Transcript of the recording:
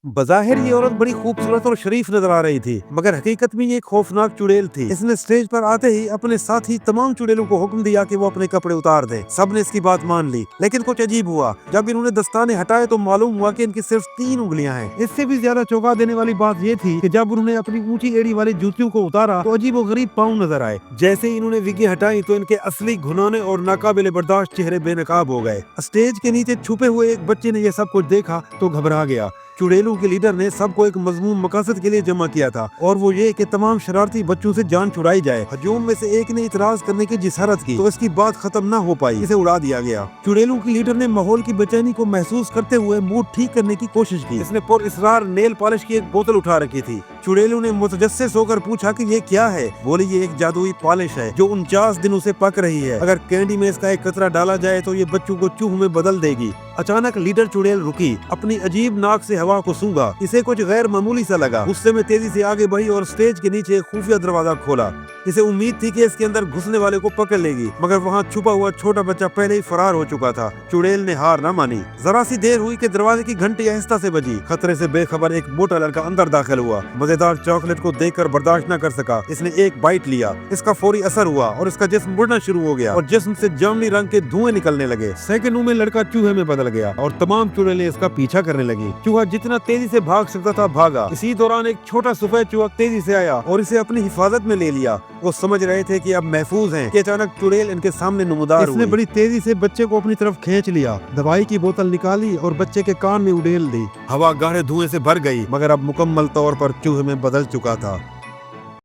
बज़ाहिर ये औरत बड़ी खूबसूरत और शरीफ नजर आ रही थी, मगर हकीकत में ये एक खौफनाक चुड़ैल थी। इसने स्टेज पर आते ही अपने साथी तमाम चुड़ैलों को हुक्म दिया कि वो अपने कपड़े उतार दें। सब ने इसकी बात मान ली, लेकिन कुछ अजीब हुआ। जब इन्होंने दस्ताने हटाए तो मालूम हुआ कि इनकी सिर्फ 3 उंगलियां हैं। इससे भी ज्यादा चौंका देने वाली बात ये थी कि जब उन्होंने अपनी ऊंची एड़ी वाली जूतियों को उतारा तो अजीब और गरीब पाँव नजर आए। जैसे ही इन्होंने विगे हटाई तो इनके असली घुनौने और नाकाबिले बर्दाश्त चेहरे बेनकाब हो गए। स्टेज के नीचे छुपे हुए एक बच्चे ने यह सब कुछ देखा तो घबरा गया। चुड़ैलों के लीडर ने सबको एक मजमूम मकसद के लिए जमा किया था, और वो ये कि तमाम शरारती बच्चों से जान छुड़ाई जाए। हजूम में से एक ने इतराज करने की जिसहरत की तो इसकी बात खत्म न हो पाई, इसे उड़ा दिया गया। चुड़ैलों की लीडर ने माहौल की बेचैनी को महसूस करते हुए मूड ठीक करने की कोशिश की। इसने पुर इसरार नेल पॉलिश की एक बोतल उठा रखी थी। चुड़ैलों ने मुतजस्सिस होकर पूछा कि ये क्या है। बोली ये एक जादुई पॉलिश है जो 49 दिनों से पक रही है। अगर कैंडी में इसका एक कतरा डाला जाए तो ये बच्चों को चूह में बदल देगी। अचानक लीडर चुड़ैल रुकी, अपनी अजीब नाक से हवा को सूंघा। इसे कुछ गैर मामूली सा लगा। गुस्से में तेजी से आगे बढ़ी और स्टेज के नीचे एक खुफिया दरवाजा खोला। इसे उम्मीद थी कि इसके अंदर घुसने वाले को पकड़ लेगी, मगर वहाँ छुपा हुआ छोटा बच्चा पहले ही फरार हो चुका था। चुड़ैल ने हार न मानी। जरा सी देर हुई कि दरवाजे की घंटी आहिस्ता से बजी। खतरे से बेखबर एक मोटा लड़का अंदर दाखिल हुआ। मजेदार चॉकलेट को देखकर बर्दाश्त न कर सका। इसने एक बाइट लिया। इसका फौरी असर हुआ और इसका जिस्म मुड़ना शुरू हो गया और जिस्म से जामुनी रंग के धुएं निकलने लगे। सेकंडों में लड़का चूहे में बदल गया और तमाम चुड़ैलें इसका पीछा करने लगी। चूहा जितना तेजी से भाग सकता था भागा। इसी दौरान एक छोटा सफेद चूहा तेजी से आया और इसे अपनी हिफाजत में ले लिया। वो समझ रहे थे कि अब महफूज हैं कि अचानक चुड़ैल इनके सामने नुमादार हुई। इसने बड़ी तेजी से बच्चे को अपनी तरफ खींच लिया, दवाई की बोतल निकाली और बच्चे के कान में उड़ेल दी। हवा गाढ़े धुएं से भर गई, मगर अब मुकम्मल तौर पर चूहे में बदल चुका था।